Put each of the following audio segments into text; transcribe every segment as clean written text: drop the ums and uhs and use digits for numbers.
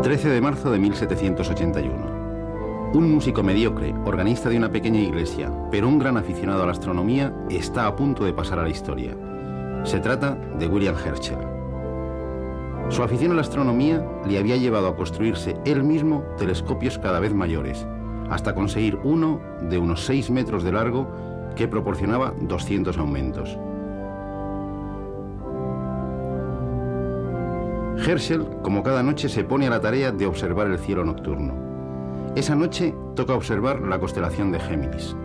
13 de marzo de 1781. Un músico mediocre, organista de una pequeña iglesia, pero un gran aficionado a la astronomía, está a punto de pasar a la historia. Se trata de William Herschel. Su afición a la astronomía le había llevado a construirse él mismo telescopios cada vez mayores, hasta conseguir uno de unos 6 metros de largo que proporcionaba 200 aumentos. Herschel, como cada noche, se pone a la tarea de observar el cielo nocturno. Esa noche toca observar la constelación de Géminis.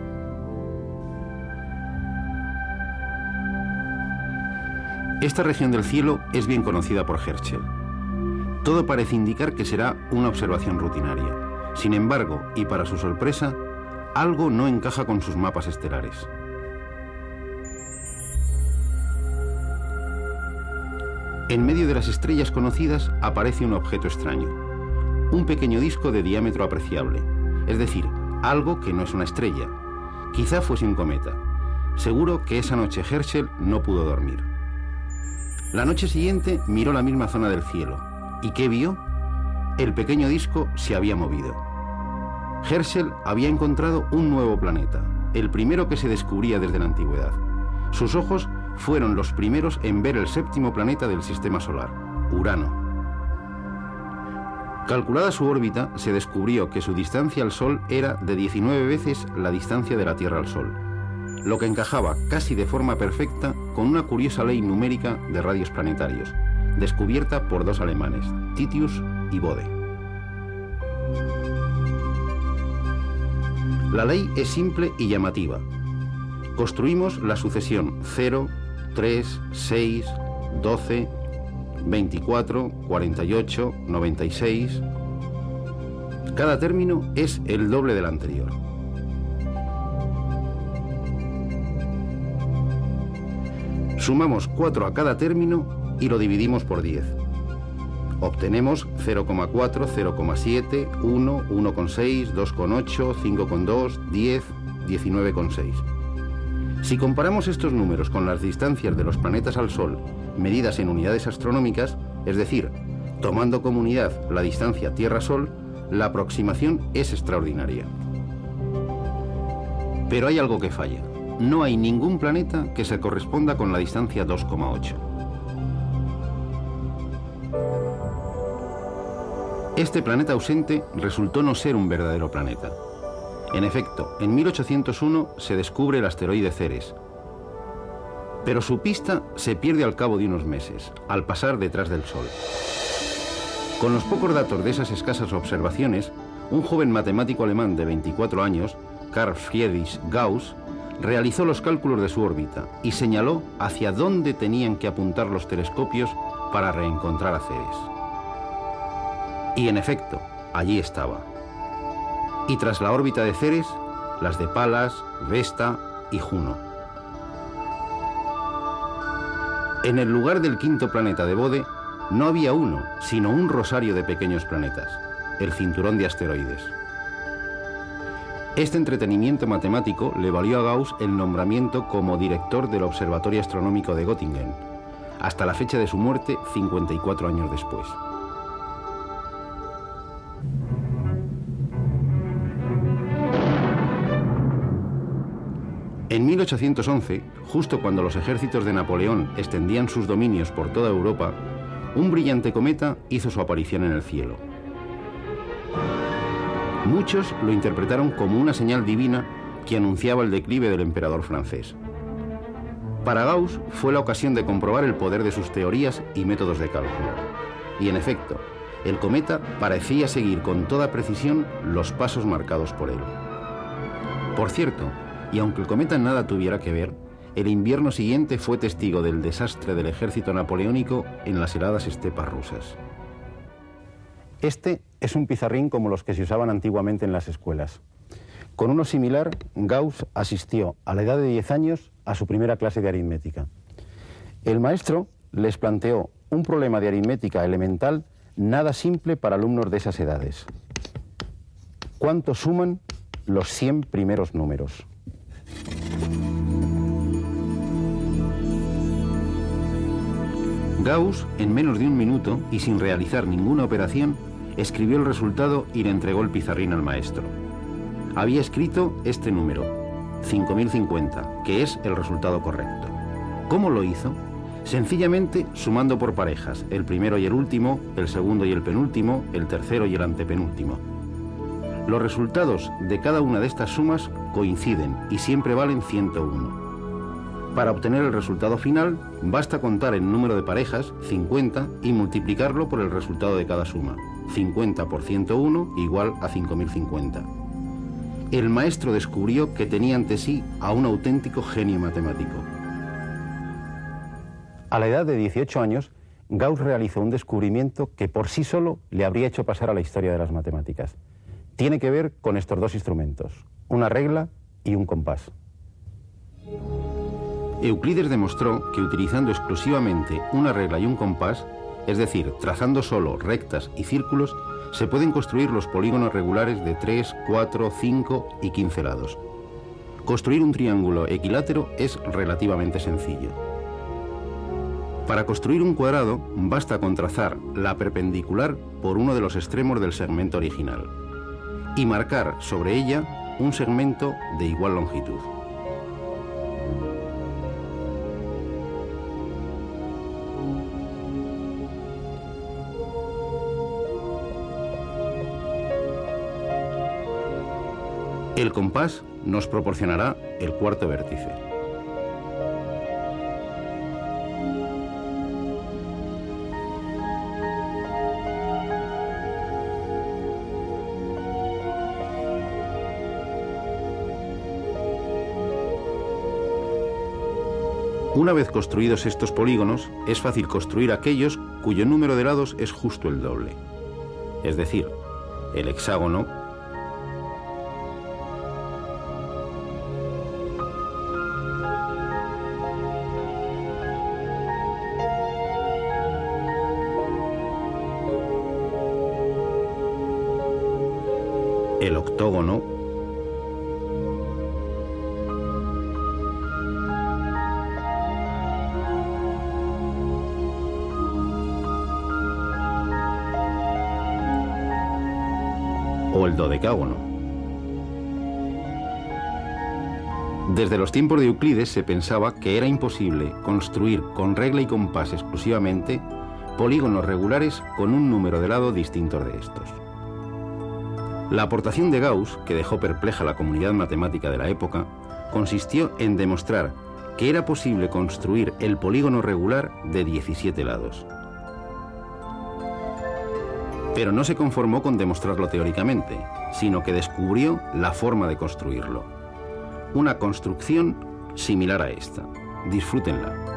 Esta región del cielo es bien conocida por Herschel. Todo parece indicar que será una observación rutinaria. Sin embargo, y para su sorpresa, algo no encaja con sus mapas estelares. En medio de las estrellas conocidas aparece un objeto extraño, un pequeño disco de diámetro apreciable, es decir, algo que no es una estrella. Quizá fuese un cometa. Seguro que esa noche Herschel no pudo dormir. La noche siguiente miró la misma zona del cielo. ¿Y qué vio? El pequeño disco se había movido. Herschel había encontrado un nuevo planeta, el primero que se descubría desde la antigüedad. Sus ojos fueron los primeros en ver el 7º planeta del sistema solar, Urano. Calculada su órbita, se descubrió que su distancia al Sol era de 19 veces la distancia de la Tierra al Sol, lo que encajaba casi de forma perfecta con una curiosa ley numérica de radios planetarios, descubierta por 2 alemanes, Titius y Bode. La ley es simple y llamativa. Construimos la sucesión 0, 3, 6, 12, 24, 48, 96. Cada término es el doble del anterior. Sumamos 4 a cada término y lo dividimos por 10. Obtenemos 0,4, 0,7, 1, 1,6, 2,8, 5,2, 10, 19,6. Si comparamos estos números con las distancias de los planetas al Sol, medidas en unidades astronómicas, es decir, tomando como unidad la distancia Tierra-Sol, la aproximación es extraordinaria. Pero hay algo que falla. No hay ningún planeta que se corresponda con la distancia 2,8. Este planeta ausente resultó no ser un verdadero planeta. En efecto, en 1801 se descubre el asteroide Ceres, pero su pista se pierde al cabo de unos meses, al pasar detrás del Sol. Con los pocos datos de esas escasas observaciones, un joven matemático alemán de 24 años, Carl Friedrich Gauss, realizó los cálculos de su órbita y señaló hacia dónde tenían que apuntar los telescopios para reencontrar a Ceres. Y en efecto, allí estaba. Y tras la órbita de Ceres, las de Palas, Vesta y Juno. En el lugar del 5º planeta de Bode no había uno, sino un rosario de pequeños planetas, el cinturón de asteroides. Este entretenimiento matemático le valió a Gauss el nombramiento como director del Observatorio Astronómico de Göttingen, hasta la fecha de su muerte 54 años después. En 1811, justo cuando los ejércitos de Napoleón extendían sus dominios por toda Europa, un brillante cometa hizo su aparición en el cielo. Muchos lo interpretaron como una señal divina que anunciaba el declive del emperador francés. Para Gauss fue la ocasión de comprobar el poder de sus teorías y métodos de cálculo. Y en efecto, el cometa parecía seguir con toda precisión los pasos marcados por él. Por cierto, y aunque el cometa nada tuviera que ver, el invierno siguiente fue testigo del desastre del ejército napoleónico en las heladas estepas rusas. Este es un pizarrín como los que se usaban antiguamente en las escuelas. Con uno similar, Gauss asistió a la edad de 10 años a su primera clase de aritmética. El maestro les planteó un problema de aritmética elemental nada simple para alumnos de esas edades. ¿Cuánto suman los 100 primeros números? Gauss, en menos de un minuto y sin realizar ninguna operación, escribió el resultado y le entregó el pizarrín al maestro. Había escrito este número, 5050, que es el resultado correcto. ¿Cómo lo hizo? Sencillamente sumando por parejas, el primero y el último, el segundo y el penúltimo, el tercero y el antepenúltimo. Los resultados de cada una de estas sumas coinciden y siempre valen 101. Para obtener el resultado final, basta contar el número de parejas, 50, y multiplicarlo por el resultado de cada suma. 50 por 101 igual a 5050. El maestro descubrió que tenía ante sí a un auténtico genio matemático. A la edad de 18 años, Gauss realizó un descubrimiento que por sí solo le habría hecho pasar a la historia de las matemáticas. Tiene que ver con estos dos instrumentos, una regla y un compás. Euclides demostró que utilizando exclusivamente una regla y un compás, es decir, trazando solo rectas y círculos, se pueden construir los polígonos regulares de 3, 4, 5 y 15 lados. Construir un triángulo equilátero es relativamente sencillo. Para construir un cuadrado, basta con trazar la perpendicular por uno de los extremos del segmento original y marcar sobre ella un segmento de igual longitud. El compás nos proporcionará el cuarto vértice. Una vez construidos estos polígonos, es fácil construir aquellos cuyo número de lados es justo el doble. Es decir, el hexágono, el octógono, o el dodecágono. Desde los tiempos de Euclides se pensaba que era imposible construir con regla y compás exclusivamente polígonos regulares con un número de lados distintos de estos. La aportación de Gauss, que dejó perpleja a la comunidad matemática de la época, consistió en demostrar que era posible construir el polígono regular de 17 lados. Pero no se conformó con demostrarlo teóricamente, sino que descubrió la forma de construirlo. Una construcción similar a esta. Disfrútenla.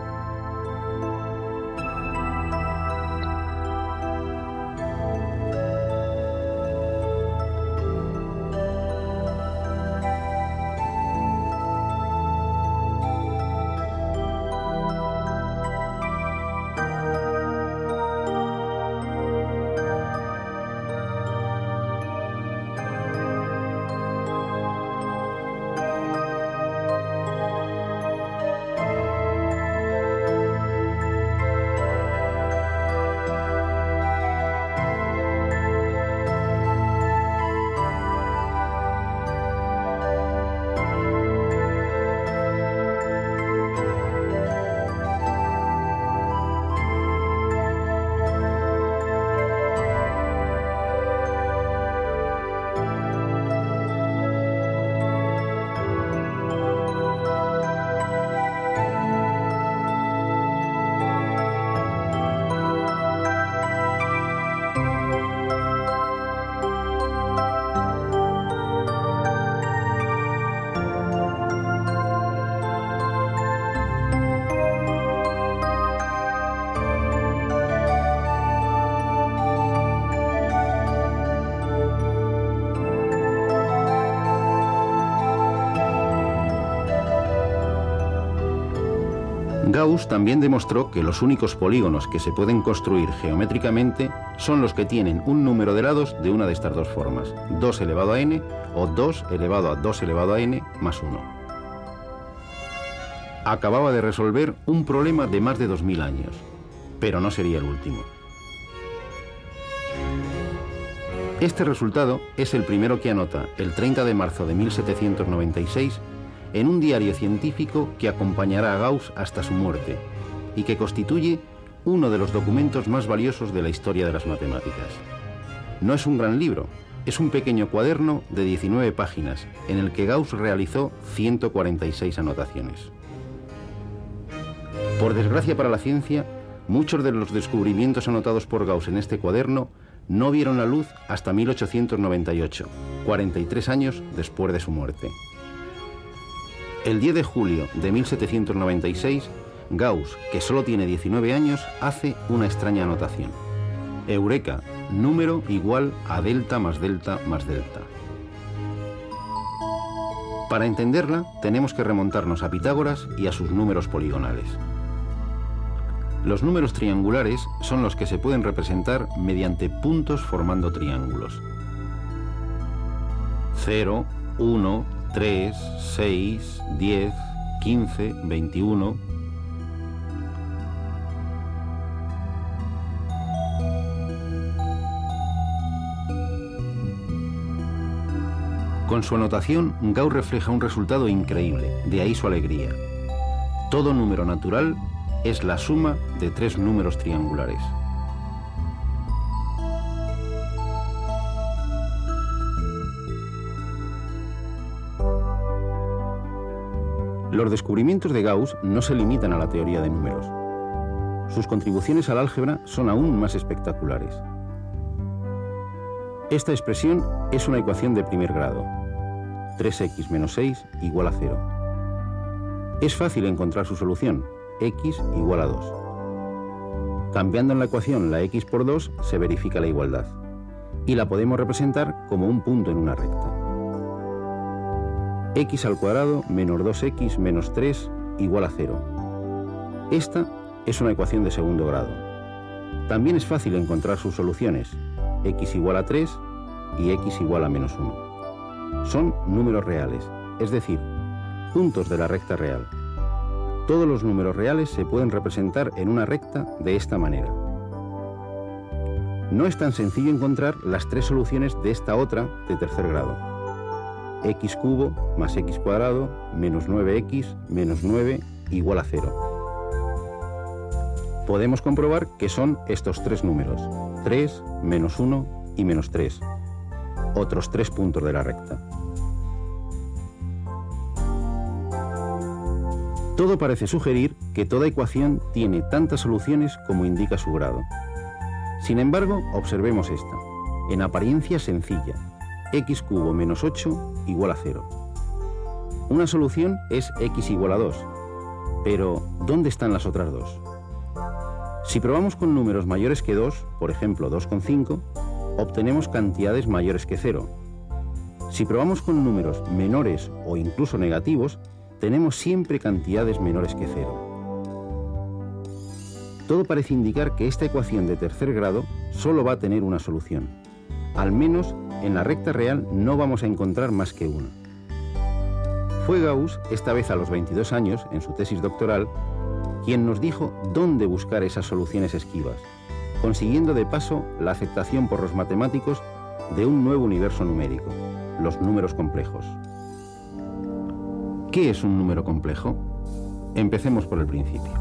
Gauss también demostró que los únicos polígonos que se pueden construir geométricamente son los que tienen un número de lados de una de estas dos formas, 2 elevado a n o 2 elevado a 2 elevado a n más 1. Acababa de resolver un problema de más de 2000 años, pero no sería el último. Este resultado es el primero que anota el 30 de marzo de 1796 en un diario científico que acompañará a Gauss hasta su muerte y que constituye uno de los documentos más valiosos de la historia de las matemáticas. No es un gran libro, es un pequeño cuaderno de 19 páginas en el que Gauss realizó 146 anotaciones. Por desgracia para la ciencia, muchos de los descubrimientos anotados por Gauss en este cuaderno no vieron la luz hasta 1898, 43 años después de su muerte. El 10 de julio de 1796, Gauss, que solo tiene 19 años, hace una extraña anotación. Eureka, número igual a delta más delta más delta. Para entenderla, tenemos que remontarnos a Pitágoras y a sus números poligonales. Los números triangulares son los que se pueden representar mediante puntos formando triángulos. 0, 1, 3, 6, 10, 15, 21... Con su anotación, Gauss refleja un resultado increíble, de ahí su alegría. Todo número natural es la suma de tres números triangulares. Los descubrimientos de Gauss no se limitan a la teoría de números. Sus contribuciones al álgebra son aún más espectaculares. Esta expresión es una ecuación de primer grado. 3x menos 6 igual a 0. Es fácil encontrar su solución, x igual a 2. Cambiando en la ecuación la x por 2 se verifica la igualdad y la podemos representar como un punto en una recta. X al cuadrado menos 2x menos 3 igual a 0. Esta es una ecuación de segundo grado. También es fácil encontrar sus soluciones, x igual a 3 y x igual a menos 1. Son números reales, es decir, puntos de la recta real. Todos los números reales se pueden representar en una recta de esta manera. No es tan sencillo encontrar las tres soluciones de esta otra de tercer grado. X cubo más x cuadrado menos 9x menos 9 igual a 0. Podemos comprobar que son estos tres números, 3, menos 1 y menos 3, otros tres puntos de la recta. Todo parece sugerir que toda ecuación tiene tantas soluciones como indica su grado. Sin embargo, observemos esta, en apariencia sencilla, x cubo menos 8 igual a 0. Una solución es x igual a 2, pero ¿dónde están las otras dos? Si probamos con números mayores que 2, por ejemplo 2,5, obtenemos cantidades mayores que 0. Si probamos con números menores o incluso negativos, tenemos siempre cantidades menores que 0. Todo parece indicar que esta ecuación de tercer grado solo va a tener una solución. Al menos en la recta real no vamos a encontrar más que una. Fue Gauss, esta vez a los 22 años, en su tesis doctoral, quien nos dijo dónde buscar esas soluciones esquivas, consiguiendo de paso la aceptación por los matemáticos de un nuevo universo numérico, los números complejos. ¿Qué es un número complejo? Empecemos por el principio.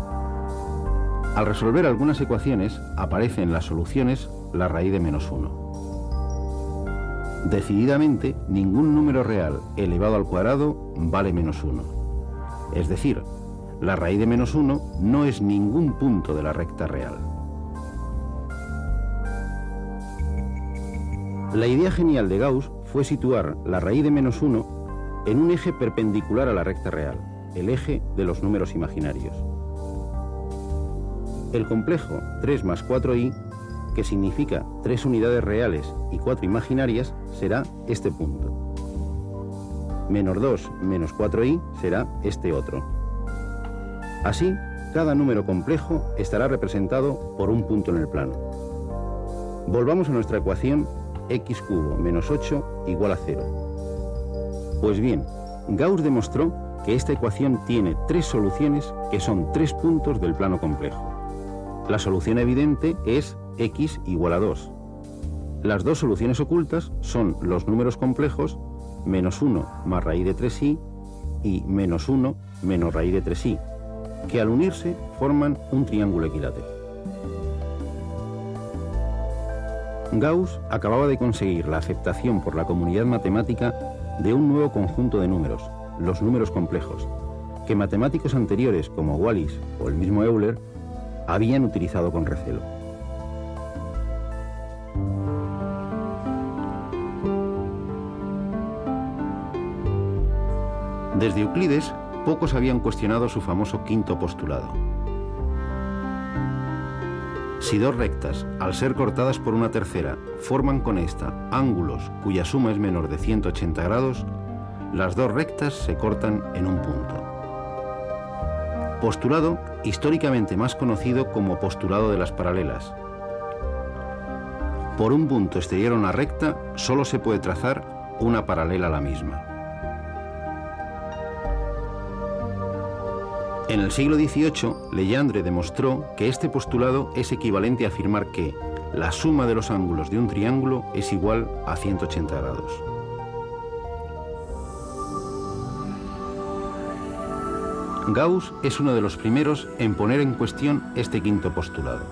Al resolver algunas ecuaciones, aparece en las soluciones la raíz de menos 1. Decididamente, ningún número real elevado al cuadrado vale menos 1. Es decir, la raíz de menos 1 no es ningún punto de la recta real. La idea genial de Gauss fue situar la raíz de menos 1 en un eje perpendicular a la recta real, el eje de los números imaginarios. El complejo 3 más 4i, que significa 3 unidades reales y 4 imaginarias, será este punto. Menos 2 menos 4i será este otro. Así, cada número complejo estará representado por un punto en el plano. Volvamos a nuestra ecuación x cubo menos 8 igual a 0. Pues bien, Gauss demostró que esta ecuación tiene tres soluciones que son tres puntos del plano complejo. La solución evidente es x igual a 2. Las dos soluciones ocultas son los números complejos -1 más raíz de 3i y -1 menos raíz de 3i, que al unirse forman un triángulo equilátero. Gauss acababa de conseguir la aceptación por la comunidad matemática de un nuevo conjunto de números, los números complejos, que matemáticos anteriores como Wallis o el mismo Euler habían utilizado con recelo. Desde Euclides, pocos habían cuestionado su famoso quinto postulado. Si dos rectas, al ser cortadas por una tercera, forman con esta ángulos cuya suma es menor de 180 grados, las dos rectas se cortan en un punto. Postulado históricamente más conocido como postulado de las paralelas. Por un punto exterior a una recta solo se puede trazar una paralela a la misma. En el siglo XVIII, Legendre demostró que este postulado es equivalente a afirmar que la suma de los ángulos de un triángulo es igual a 180 grados. Gauss es uno de los primeros en poner en cuestión este quinto postulado.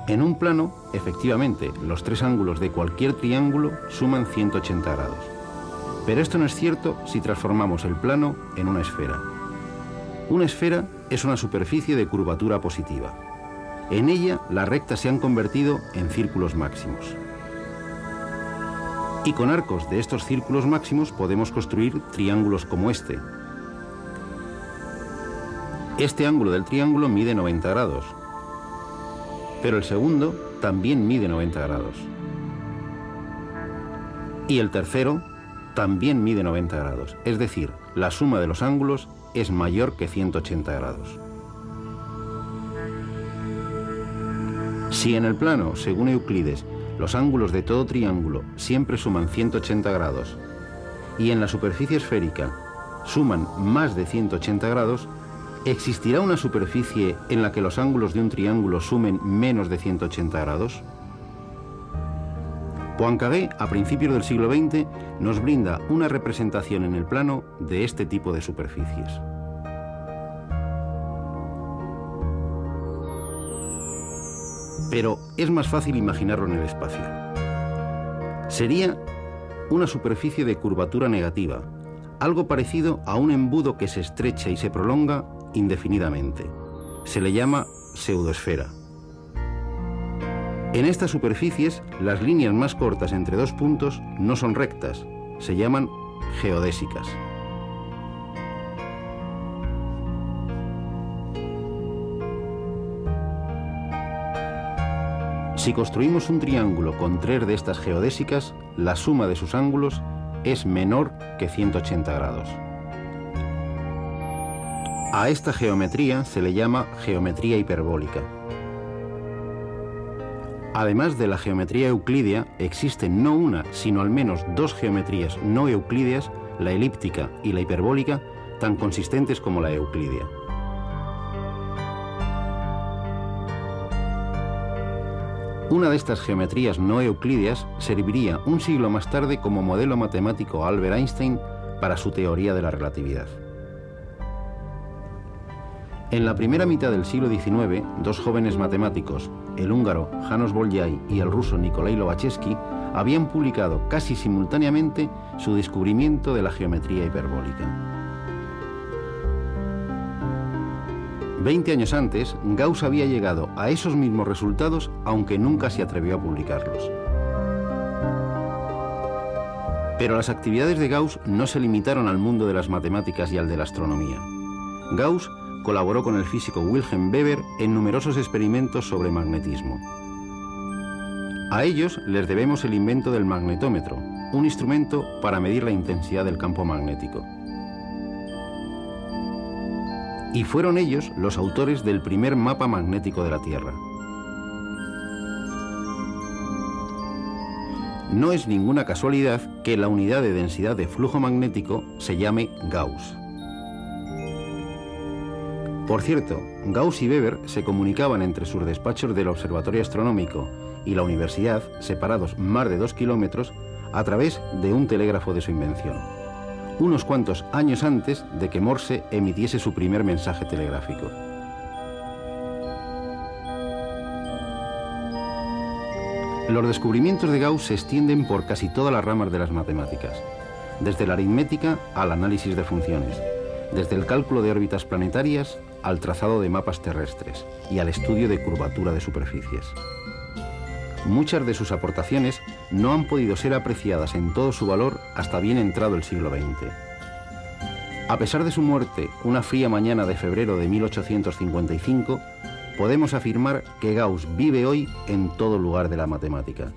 En un plano, efectivamente, los tres ángulos de cualquier triángulo suman 180 grados. Pero esto no es cierto si transformamos el plano en una esfera. Una esfera es una superficie de curvatura positiva. En ella, las rectas se han convertido en círculos máximos. Y con arcos de estos círculos máximos podemos construir triángulos como este. Este ángulo del triángulo mide 90 grados, pero el segundo también mide 90 grados. Y el tercero también mide 90 grados, es decir, la suma de los ángulos es mayor que 180 grados. Si en el plano, según Euclides, los ángulos de todo triángulo siempre suman 180 grados y en la superficie esférica suman más de 180 grados, ¿existirá una superficie en la que los ángulos de un triángulo sumen menos de 180 grados? Poincaré, a principios del siglo XX, nos brinda una representación en el plano de este tipo de superficies. Pero es más fácil imaginarlo en el espacio. Sería una superficie de curvatura negativa, algo parecido a un embudo que se estrecha y se prolonga indefinidamente. Se le llama pseudoesfera. En estas superficies, las líneas más cortas entre dos puntos no son rectas, se llaman geodésicas. Si construimos un triángulo con tres de estas geodésicas, la suma de sus ángulos es menor que 180 grados. A esta geometría se le llama geometría hiperbólica. Además de la geometría euclídea, existen no una, sino al menos dos geometrías no euclídeas, la elíptica y la hiperbólica, tan consistentes como la euclídea. Una de estas geometrías no euclídeas serviría un siglo más tarde como modelo matemático a Albert Einstein para su teoría de la relatividad. En la primera mitad del siglo XIX, dos jóvenes matemáticos, el húngaro János Bolyai y el ruso Nikolai Lobachevsky, habían publicado casi simultáneamente su descubrimiento de la geometría hiperbólica. 20 años antes, Gauss había llegado a esos mismos resultados, aunque nunca se atrevió a publicarlos. Pero las actividades de Gauss no se limitaron al mundo de las matemáticas y al de la astronomía. Gauss colaboró con el físico Wilhelm Weber en numerosos experimentos sobre magnetismo. A ellos les debemos el invento del magnetómetro, un instrumento para medir la intensidad del campo magnético. Y fueron ellos los autores del primer mapa magnético de la Tierra. No es ninguna casualidad que la unidad de densidad de flujo magnético se llame Gauss. Por cierto, Gauss y Weber se comunicaban entre sus despachos del Observatorio Astronómico y la universidad, separados más de 2 kilómetros, a través de un telégrafo de su invención, unos cuantos años antes de que Morse emitiese su primer mensaje telegráfico. Los descubrimientos de Gauss se extienden por casi todas las ramas de las matemáticas, desde la aritmética al análisis de funciones, desde el cálculo de órbitas planetarias al trazado de mapas terrestres y al estudio de curvatura de superficies. Muchas de sus aportaciones no han podido ser apreciadas en todo su valor hasta bien entrado el siglo XX. A pesar de su muerte una fría mañana de febrero de 1855, podemos afirmar que Gauss vive hoy en todo lugar de la matemática.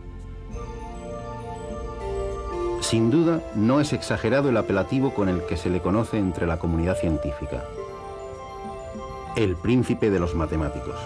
Sin duda, no es exagerado el apelativo con el que se le conoce entre la comunidad científica: el príncipe de los matemáticos.